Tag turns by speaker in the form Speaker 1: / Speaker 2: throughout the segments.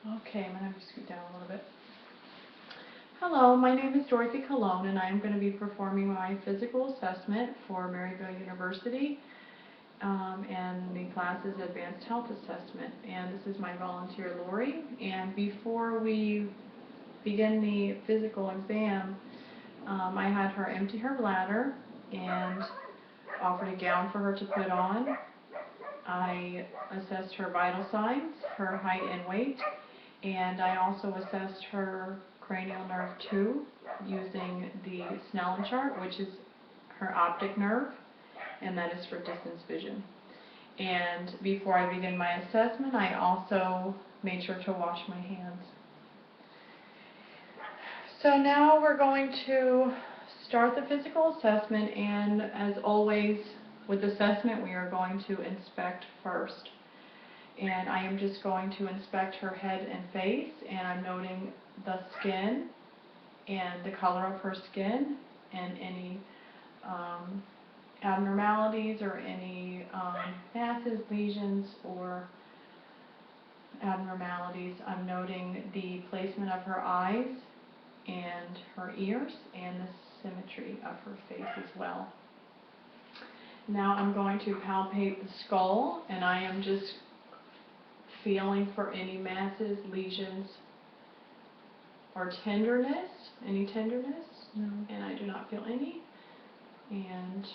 Speaker 1: Okay, I'm going to have you scoot down a little bit. Hello, my name is Dorothy Colon, and I am going to be performing my physical assessment for Maryville University, and the class is Advanced Health Assessment. And this is my volunteer, Lori. And before we begin the physical exam, I had her empty her bladder and offered a gown for her to put on. I assessed her vital signs, her height and weight, and I also assessed her cranial nerve 2 using the Snellen chart, which is her optic nerve, and that is for distance vision. And before I begin my assessment, I also made sure to wash my hands. So now we're going to start the physical assessment, and as always with assessment, we are going to inspect first. And I am just going to inspect her head and face, and I'm noting the skin and the color of her skin and any abnormalities or any masses, lesions, or abnormalities. I'm noting the placement of her eyes and her ears and the symmetry of her face as well. Now I'm going to palpate the skull, and I am just feeling for any masses, lesions, or tenderness. Any tenderness?
Speaker 2: No.
Speaker 1: And I do not feel any. And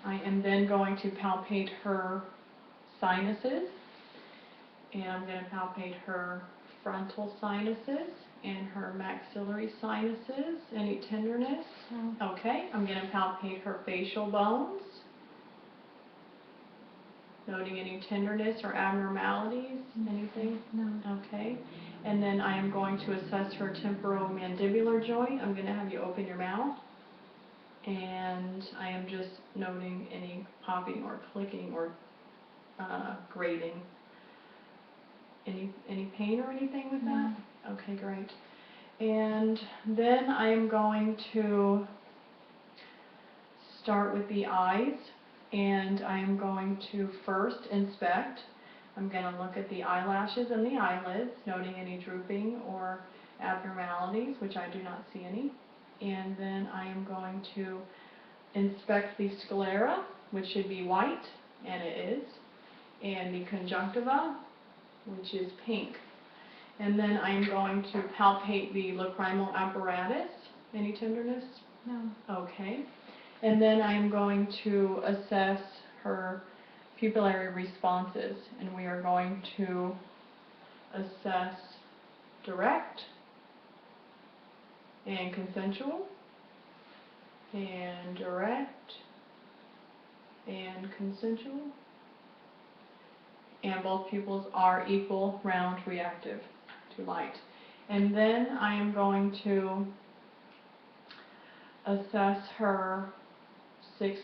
Speaker 1: I am then going to palpate her sinuses, and I'm going to palpate her frontal sinuses and her maxillary sinuses. Any tenderness?
Speaker 2: No.
Speaker 1: Okay, I'm going to palpate her facial bones, noting any tenderness or abnormalities, anything?
Speaker 2: No.
Speaker 1: Okay, and then I am going to assess her temporomandibular joint. I'm going to have you open your mouth, and I am just noting any popping or clicking or grating. Any pain or anything with that?
Speaker 2: No.
Speaker 1: Okay, great. And then I am going to start with the eyes, and I am going to first inspect. I'm going to look at the eyelashes and the eyelids, noting any drooping or abnormalities, which I do not see any. And then I am going to inspect the sclera, which should be white, and it is, and the conjunctiva, which is pink. And then I am going to palpate the lacrimal apparatus. Any tenderness?
Speaker 2: No.
Speaker 1: Okay. And then I am going to assess her pupillary responses, and we are going to assess direct and consensual and direct and consensual, and both pupils are equal, round, reactive to light. And then I am going to assess her 6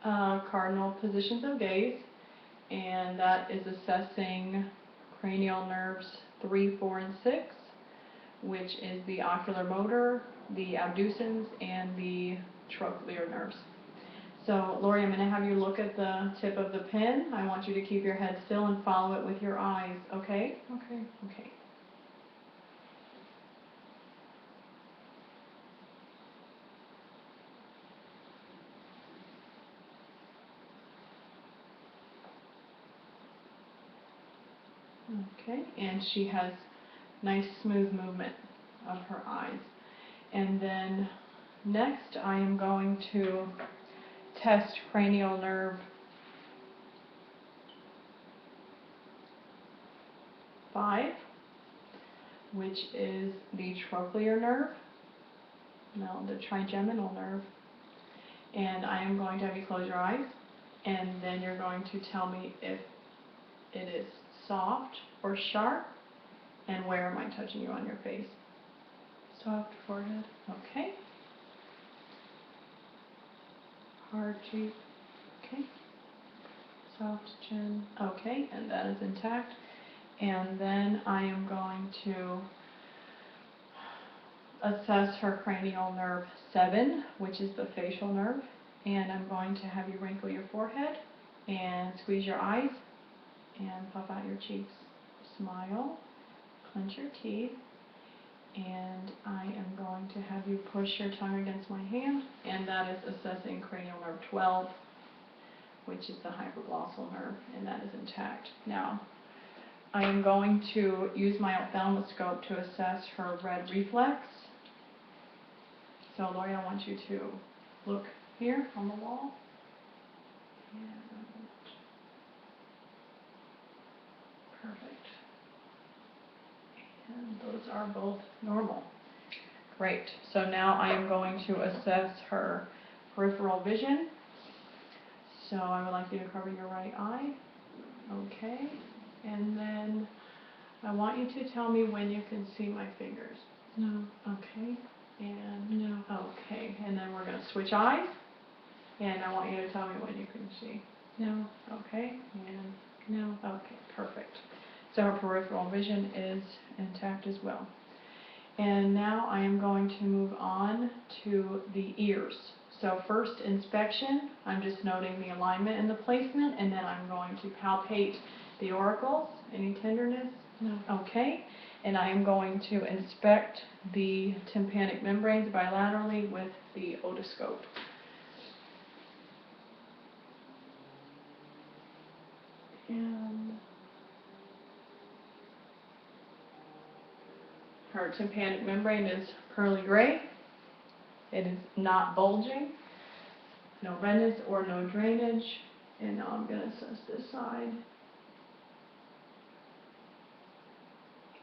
Speaker 1: cardinal positions of gaze, and that is assessing cranial nerves 3, 4, and 6, which is the ocular motor, the abducens, and the trochlear nerves. So, Lori, I'm going to have you look at the tip of the pen. I want you to keep your head still and follow it with your eyes, okay?
Speaker 2: Okay.
Speaker 1: Okay. Okay, and she has nice smooth movement of her eyes. And then next I am going to test cranial nerve 5, which is the trochlear nerve, no, the trigeminal nerve. And I am going to have you close your eyes, and then you're going to tell me if it is soft or sharp, and where am I touching you on your face.
Speaker 2: Soft forehead.
Speaker 1: Okay. Hard cheek. Okay.
Speaker 2: Soft chin.
Speaker 1: Okay, and that is intact. And then I am going to assess her cranial nerve 7, which is the facial nerve. And I'm going to have you wrinkle your forehead and squeeze your eyes and puff out your cheeks. Smile. clench your teeth, and I am going to have you push your tongue against my hand, and that is assessing cranial nerve 12, which is the hypoglossal nerve, and that is intact. Now, I am going to use my ophthalmoscope to assess her red reflex. So, Lori, I want you to look here on the wall. And perfect. And those are both normal. Great. So now I am going to assess her peripheral vision. So I would like you to cover your right eye. Okay. And then I want you to tell me when you can see my fingers.
Speaker 2: No.
Speaker 1: Okay. And
Speaker 2: No.
Speaker 1: okay. And then we're going to switch eyes. And I want you to tell me when you can see.
Speaker 2: No.
Speaker 1: Okay. And
Speaker 2: No.
Speaker 1: okay. Perfect. So her peripheral vision is intact as well. And now I am going to move on to the ears. So first inspection, I'm just noting the alignment and the placement, and then I'm going to palpate the auricles. Any tenderness?
Speaker 2: No.
Speaker 1: Okay. And I am going to inspect the tympanic membranes bilaterally with the otoscope. And her tympanic membrane is pearly gray. It is not bulging, no redness or no drainage. And now I'm going to assess this side.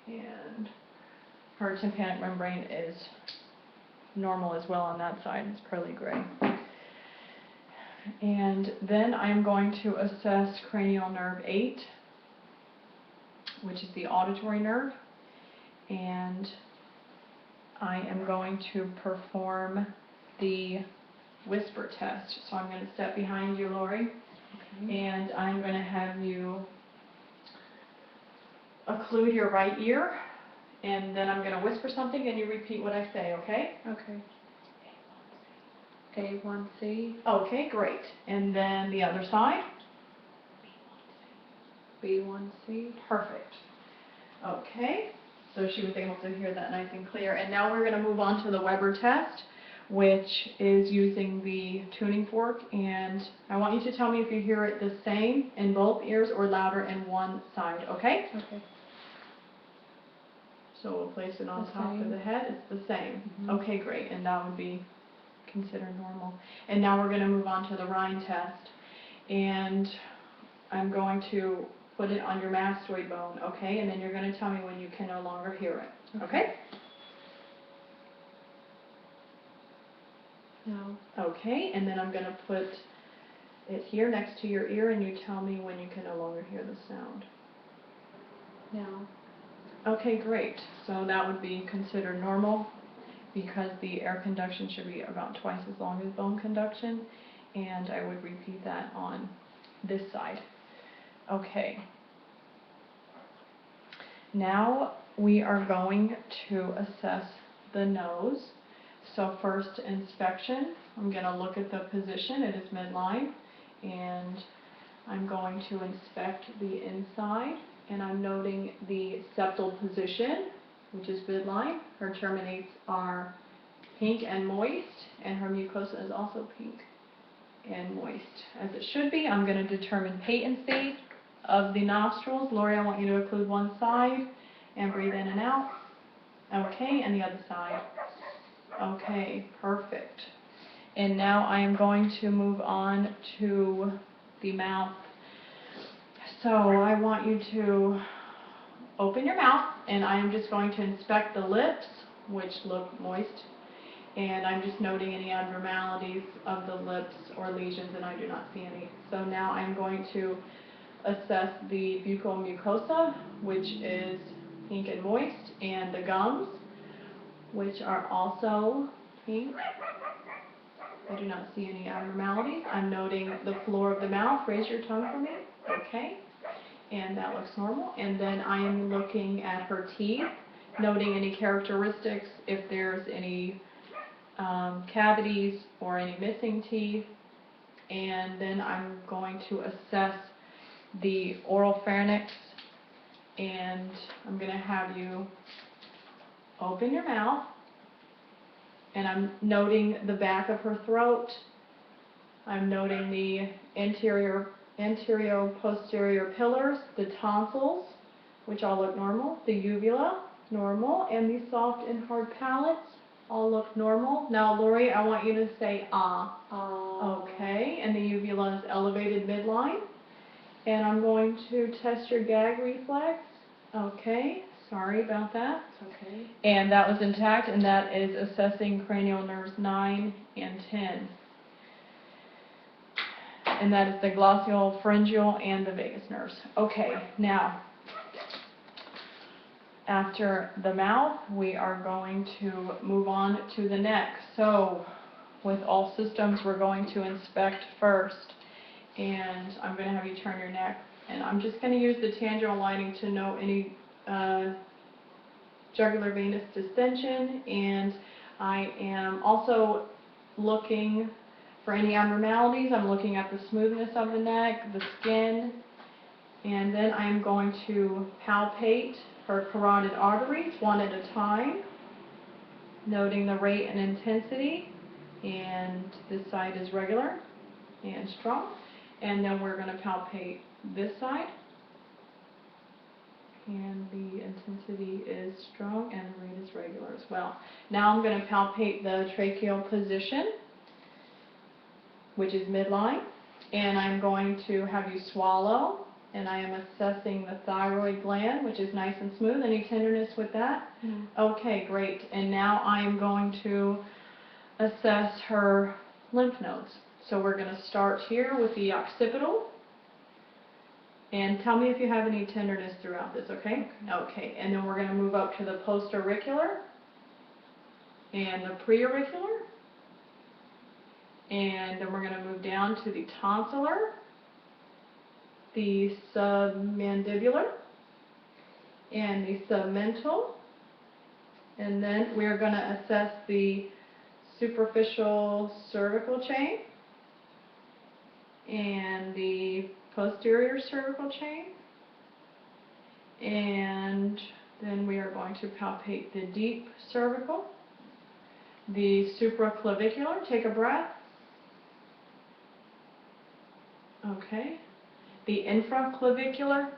Speaker 1: And her tympanic membrane is normal as well on that side. It's pearly gray. And then I'm going to assess cranial nerve 8, which is the auditory nerve. And I am going to perform the whisper test. So I'm going to step behind you, Lori, and I'm going to have you occlude your right ear, and then I'm going to whisper something and you repeat what I say, okay?
Speaker 2: Okay. A1C.
Speaker 1: Okay, great. And then the other side?
Speaker 2: B1C.
Speaker 1: Perfect. Okay, so she was able to hear that nice and clear. And now we're going to move on to the Weber test, which is using the tuning fork. And I want you to tell me if you hear it the same in both ears or louder in one side, okay?
Speaker 2: Okay.
Speaker 1: So we'll place it on
Speaker 2: The
Speaker 1: top of
Speaker 2: same.
Speaker 1: the head. It's the same.
Speaker 2: Mhm.
Speaker 1: Okay, great. And that would be considered normal. And now we're going to move on to the Rhine test. And I'm going to put it on your mastoid bone, okay? And then you're going to tell me when you can no longer hear it, okay?
Speaker 2: No.
Speaker 1: Okay, and then I'm going to put it here next to your ear, and you tell me when you can no longer hear the sound.
Speaker 2: No.
Speaker 1: Okay, great. So that would be considered normal because the air conduction should be about twice as long as bone conduction, and I would repeat that on this side. Okay. Now we are going to assess the nose. So first inspection, I'm going to look at the position. It is midline, and I'm going to inspect the inside, and I'm noting the septal position, which is midline. Her terminates are pink and moist, and her mucosa is also pink and moist, as it should be. I'm going to determine patency of the nostrils. Lori, I want you to occlude one side and breathe in and out. Okay, and the other side. Okay, perfect. And now I am going to move on to the mouth. So I want you to open your mouth, and I am just going to inspect the lips, which look moist. And I'm just noting any abnormalities of the lips or lesions, and I do not see any. So now I'm going to assess the buccal mucosa, which is pink and moist, and the gums, which are also pink. I do not see any abnormalities. I'm noting the floor of the mouth. Raise your tongue for me. Okay. And that looks normal. And then I am looking at her teeth, noting any characteristics, if there's any cavities or any missing teeth. And then I'm going to assess the oral pharynx And I'm going to have you open your mouth, and I'm noting the back of her throat. I'm noting the anterior, posterior pillars, the tonsils, which all look normal, the uvula, normal, and the soft and hard palates all look normal. Now, Lori, I want you to say ah. Okay, and the uvula is elevated midline. And I'm going to test your gag reflex. Okay, sorry about that.
Speaker 2: Okay.
Speaker 1: And that was intact, and that is assessing cranial nerves 9 and 10. And that is the glossal, pharyngeal, and the vagus nerves. Okay, now, after the mouth, we are going to move on to the neck. So, with all systems, we're going to inspect first. And I'm going to have you turn your neck. And I'm just going to use the tangential lining to note any jugular venous distension. And I am also looking for any abnormalities. I'm looking at the smoothness of the neck, the skin. And then I'm going to palpate her carotid arteries one at a time, noting the rate and intensity. And this side is regular and strong. And then we're going to palpate this side. And the intensity is strong and the rate is regular as well. Now I'm going to palpate the tracheal position, which is midline. And I'm going to have you swallow. And I am assessing the thyroid gland, which is nice and smooth. Any tenderness with that?
Speaker 2: No.
Speaker 1: Okay, great. And now I am going to assess her lymph nodes. So we're going to start here with the occipital. And tell me if you have any tenderness throughout this, okay? Okay, and then we're going to move up to the postauricular and the preauricular. And then we're going to move down to the tonsillar, the submandibular, and the submental. And then we're going to assess the superficial cervical chain and the posterior cervical chain. And then we are going to palpate the deep cervical, the supraclavicular. Take a breath. Okay. The infraclavicular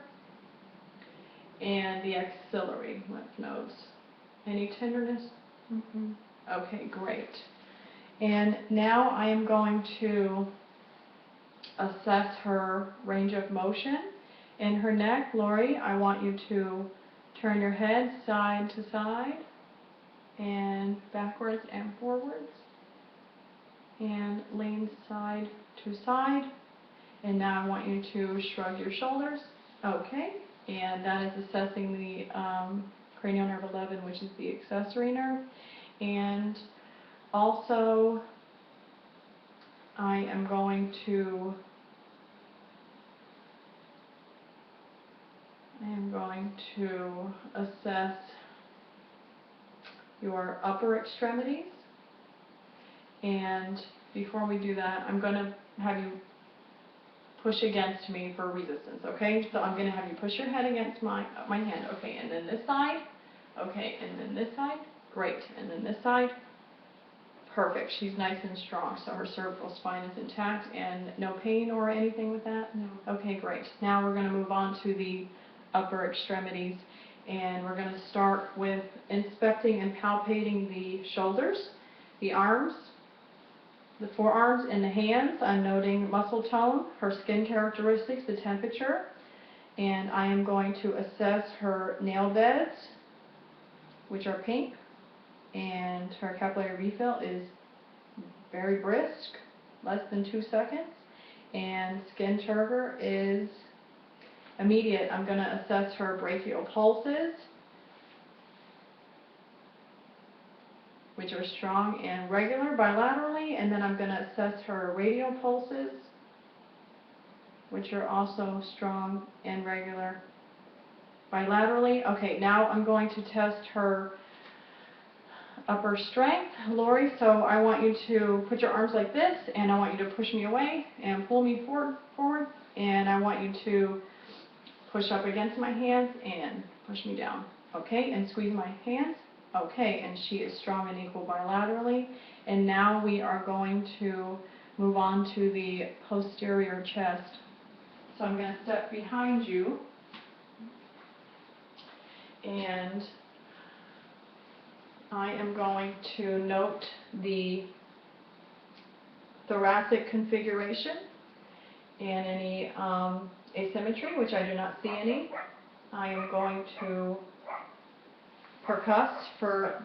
Speaker 1: and the axillary lymph nodes. Any tenderness?
Speaker 2: Mm-hmm.
Speaker 1: Okay, great. And now I am going to assess her range of motion in her neck. Lori, I want you to turn your head side to side and backwards and forwards and lean side to side. And now I want you to shrug your shoulders. Okay, and that is assessing the cranial nerve 11, which is the accessory nerve. And also I am going to assess your upper extremities. And before we do that, I'm going to have you push against me for resistance, okay? So I'm going to have you push your head against my hand, okay? And then this side, okay? And then this side, great. And then this side, perfect. She's nice and strong, so her cervical spine is intact and no pain or anything with that?
Speaker 2: No.
Speaker 1: Okay, great. Now we're going to move on to the upper extremities, and we're going to start with inspecting and palpating the shoulders, the arms, the forearms, and the hands. I'm noting muscle tone, her skin characteristics, the temperature, and I am going to assess her nail beds, which are pink, and her capillary refill is very brisk, less than 2 seconds, and skin turgor is immediate. I'm going to assess her brachial pulses, which are strong and regular bilaterally, and then I'm going to assess her radial pulses, which are also strong and regular bilaterally. Okay, now I'm going to test her upper strength, Lori. So I want you to put your arms like this, and I want you to push me away and pull me forward, and I want you to push up against my hands and push me down. Okay, and squeeze my hands. Okay, and she is strong and equal bilaterally. And now we are going to move on to the posterior chest. So I'm going to step behind you, and I am going to note the thoracic configuration and any asymmetry, which I do not see any. I am going to percuss for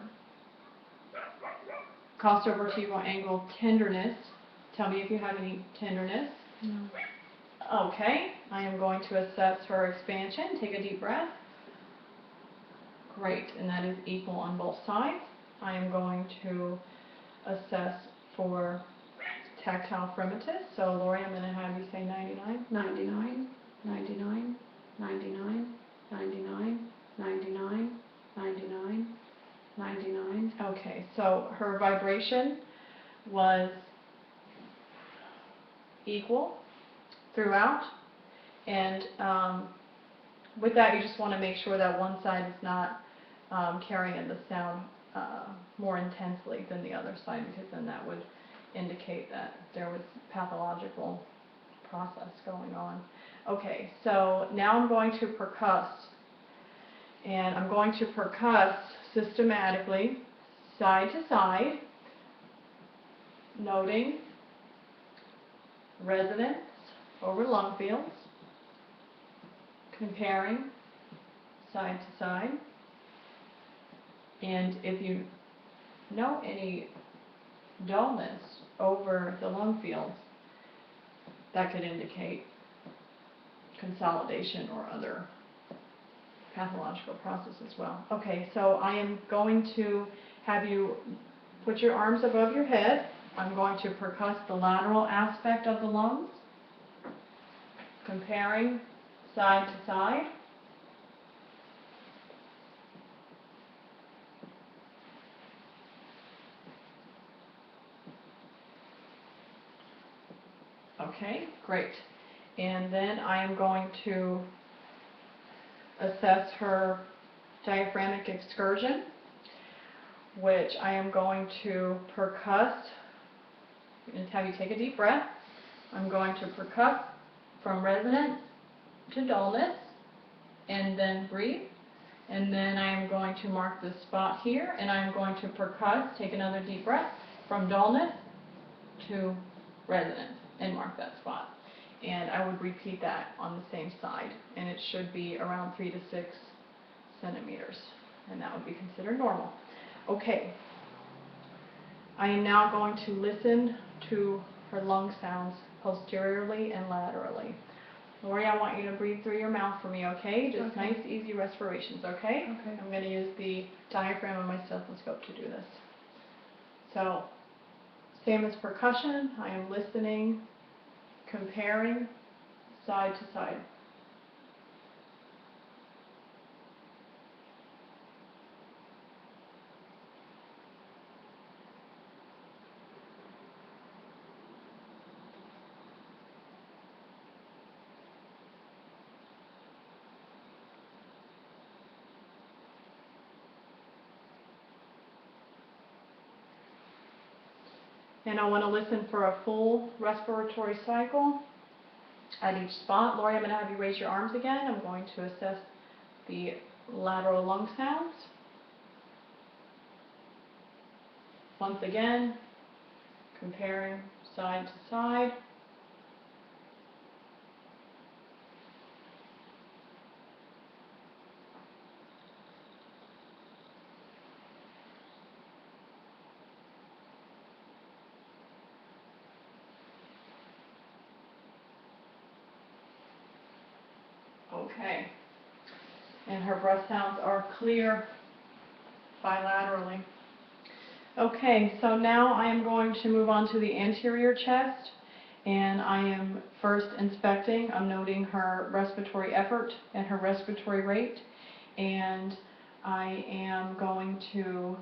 Speaker 1: costovertebral angle tenderness. Tell me if you have any tenderness.
Speaker 2: No.
Speaker 1: Okay, I am going to assess her expansion. Take a deep breath. Great, and that is equal on both sides. I am going to assess for tactile fremitus. So Lori, I'm going to have you say 99.
Speaker 2: 99, 99, 99, 99, 99, 99, 99.
Speaker 1: Okay, so her vibration was equal throughout, and with that you just want to make sure that one side is not carrying the sound more intensely than the other side, because then that would indicate that there was pathological process going on. Okay, so now I'm going to percuss, and I'm going to percuss systematically side to side, noting resonance over lung fields, comparing side to side, and if you note any dullness over the lung fields, that could indicate consolidation or other pathological process as well. Okay, so I am going to have you put your arms above your head. I'm going to percuss the lateral aspect of the lungs, comparing side to side. Okay, great. And then I am going to assess her diaphragmatic excursion, which I am going to percuss. And have you take a deep breath. I'm going to percuss from resonance to dullness, and then breathe. And then I am going to mark this spot here, and I'm going to percuss, take another deep breath, from dullness to resonance, and mark that spot. And I would repeat that on the same side, and it should be around 3 to 6 centimeters, and that would be considered normal. Okay, I am now going to listen to her lung sounds posteriorly and laterally. Lori, I want you to breathe through your mouth for me, okay? Just
Speaker 2: Okay.
Speaker 1: nice, easy respirations, okay?
Speaker 2: Okay.
Speaker 1: I'm going to use the diaphragm of my stethoscope to do this. So, same as percussion, I am listening, comparing side to side. And I want to listen for a full respiratory cycle at each spot. Lori, I'm going to have you raise your arms again. I'm going to assess the lateral lung sounds. Once again, comparing side to side. Okay. And her breath sounds are clear bilaterally. Okay, so now I am going to move on to the anterior chest, and I am first inspecting. I'm noting her respiratory effort and her respiratory rate, and I am going to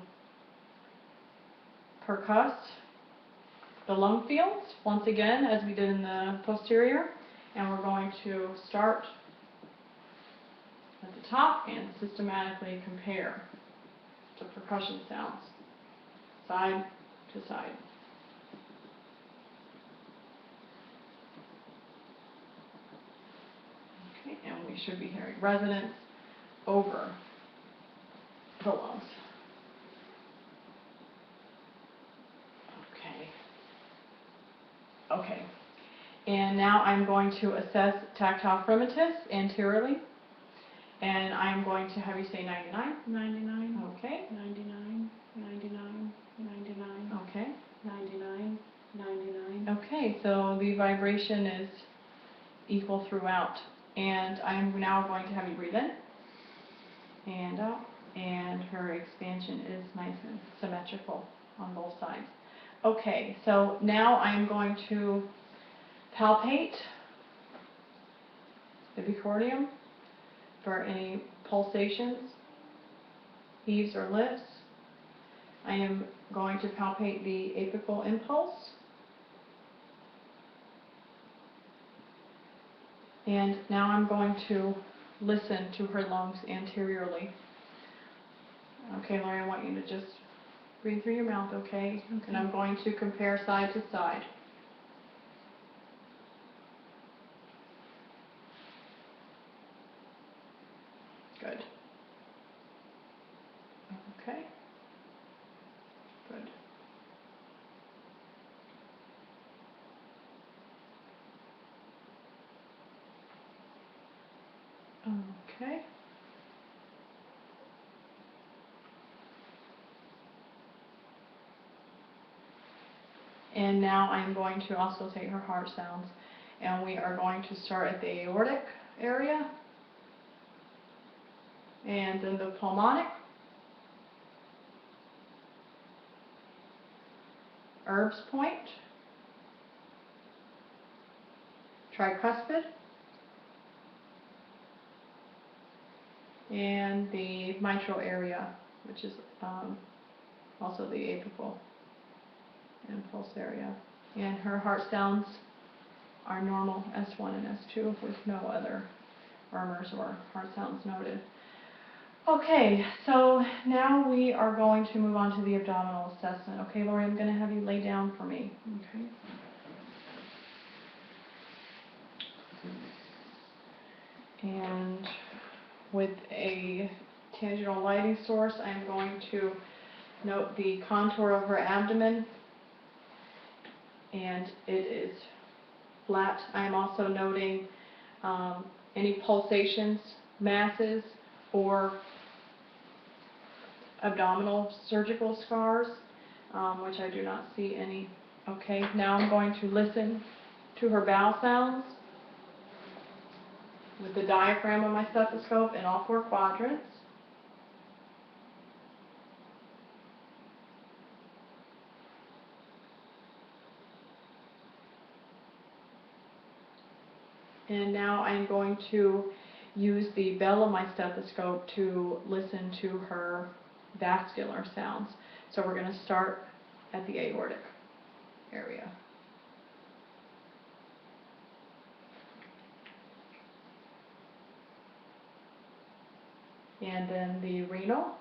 Speaker 1: percuss the lung fields once again as we did in the posterior, and we're going to start top and systematically compare the percussion sounds, side to side. Okay, and we should be hearing resonance over pillows. Okay, and now I'm going to assess tactile fremitus anteriorly, and I'm going to have you say 99.
Speaker 2: 99.
Speaker 1: Okay.
Speaker 2: 99. 99. 99.
Speaker 1: Okay.
Speaker 2: 99. 99.
Speaker 1: Okay, so the vibration is equal throughout, and I'm now going to have you breathe in and out, and her expansion is nice and symmetrical on both sides. Okay, so now I'm going to palpate the precordium for any pulsations, heaves or lifts. I am going to palpate the apical impulse. And now I'm going to listen to her lungs anteriorly. Okay, Lori, I want you to just breathe through your mouth, okay? And I'm going to compare side to side. Good. Okay. Good. Okay. And now I'm going to also take her heart sounds, and we are going to start at the aortic area, and then the pulmonic, Erb's point, tricuspid, and the mitral area, which is also the apical impulse area. And her heart sounds are normal S1 and S2 with no other murmurs or heart sounds noted. Okay, so now we are going to move on to the abdominal assessment. Okay, Lori, I'm going to have you lay down for me.
Speaker 2: Okay.
Speaker 1: And with a tangential lighting source, I'm going to note the contour of her abdomen, and it is flat. I am also noting any pulsations, masses, or abdominal surgical scars, which I do not see any. Okay, now I'm going to listen to her bowel sounds with the diaphragm of my stethoscope in all 4 quadrants. And now I'm going to use the bell of my stethoscope to listen to her vascular sounds. So we're going to start at the aortic area. And then the renal,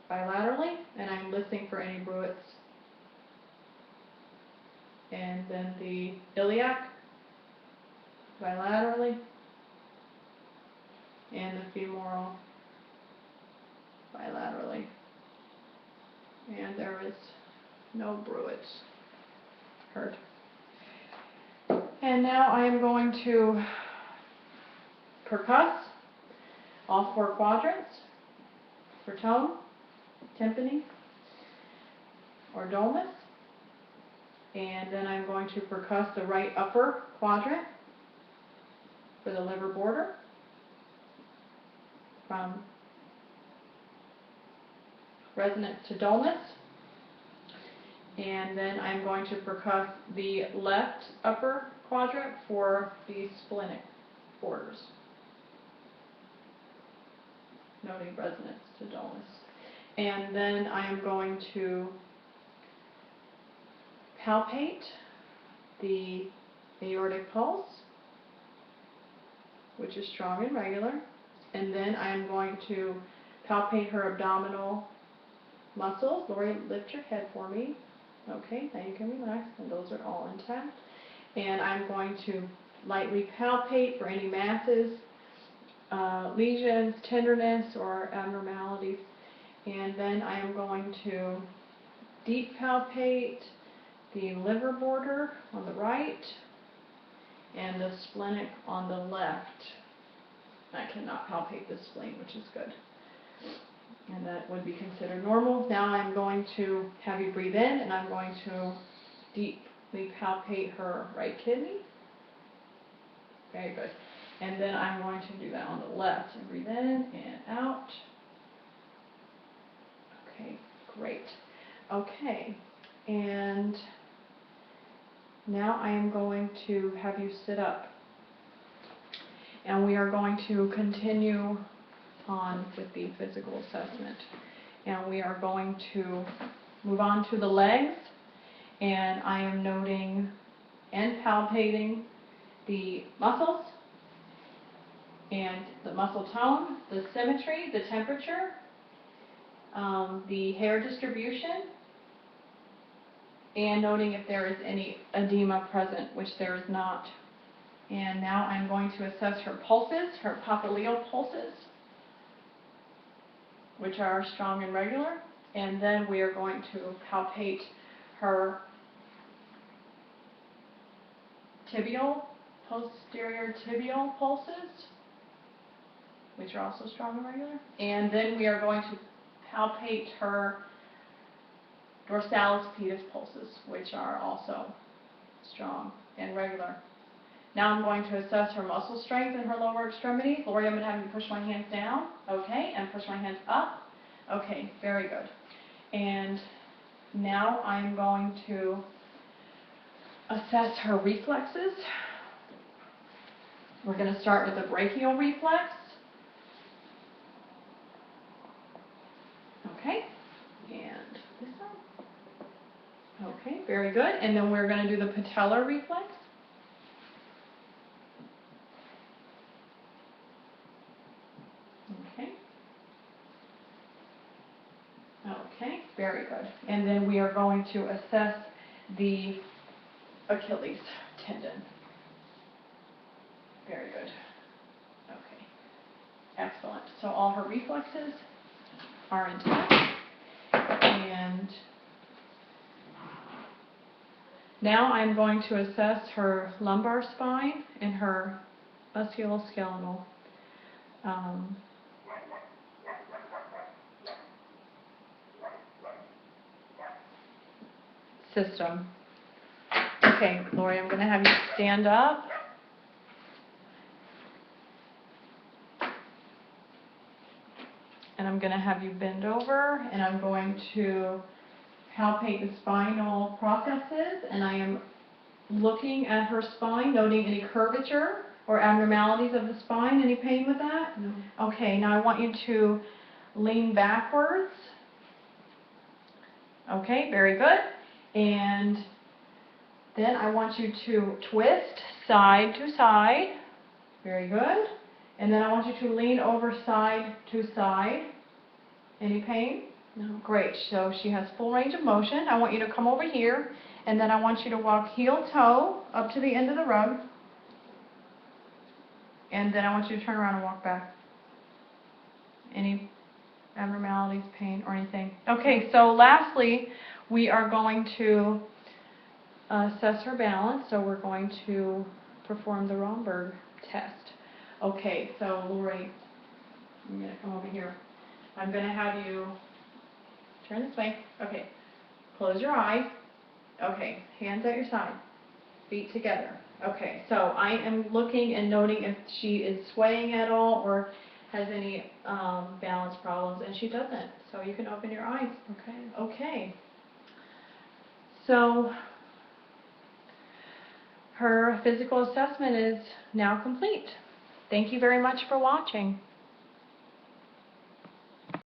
Speaker 1: bilaterally, and I'm listening for any bruits. And then the iliac, bilaterally, and the femoral, bilaterally. And there is no bruits heard. And now I am going to percuss all 4 quadrants for tone, timpani, or dullness. And then I'm going to percuss the right upper quadrant for the liver border from resonance to dullness. And then I'm going to percuss the left upper quadrant for the splenic borders, noting resonance to dullness. And then I am going to palpate the aortic pulse which is strong and regular. And then I am going to palpate her abdominal muscles. Lori, lift your head for me. Okay, now you can relax, and those are all intact. And I'm going to lightly palpate for any masses, lesions, tenderness, or abnormalities. And then I am going to deep palpate the liver border on the right and the splenic on the left. I cannot palpate the spleen, which is good. And that would be considered normal. Now I'm going to have you breathe in, and I'm going to deeply palpate her right kidney. Very good. And then I'm going to do that on the left. And breathe in and out. Okay, great. Okay, and now I am going to have you sit up. And we are going to continue on with the physical assessment. And we are going to move on to the legs. And I am noting and palpating the muscles and the muscle tone, the symmetry, the temperature, the hair distribution, and noting if there is any edema present, which there is not. And now I'm going to assess her pulses, her popliteal pulses, which are strong and regular. And then we are going to palpate her posterior tibial pulses, which are also strong and regular. And then we are going to palpate her dorsalis pedis pulses, which are also strong and regular. Now I'm going to assess her muscle strength in her lower extremities. Lori, I'm going to have you push my hands down, okay, and push my hands up. Okay, very good. And now I'm going to assess her reflexes. We're going to start with the brachial reflex. Okay, and this one. Okay, very good. And then we're going to do the patellar reflex. Okay. Okay, very good. And then we are going to assess the Achilles tendon. Very good. Okay, excellent. So all her reflexes are intact. And now I'm going to assess her lumbar spine and her musculoskeletal system. Okay, Lori, I'm going to have you stand up. And I'm going to have you bend over, and I'm going to palpate the spinal processes, and I am looking at her spine, noting any curvature or abnormalities of the spine. Any pain with that?
Speaker 2: No.
Speaker 1: Okay, now I want you to lean backwards. Okay, very good. And then I want you to twist side to side. Very good. And then I want you to lean over side to side. Any pain?
Speaker 2: No.
Speaker 1: Great. So she has full range of motion. I want you to come over here, and then I want you to walk heel toe up to the end of the rug. And then I want you to turn around and walk back. Any abnormalities, pain, or anything? Okay, so lastly, we are going to assess her balance. So we're going to perform the Romberg test. Okay, so Lori, I'm going to come over here. I'm going to have you turn this way. Okay, close your eyes. Okay, hands at your side, feet together. Okay, so I am looking and noting if she is swaying at all or has any balance problems, and she doesn't. So you can open your eyes.
Speaker 2: Okay.
Speaker 1: Okay. So her physical assessment is now complete. Thank you very much for watching.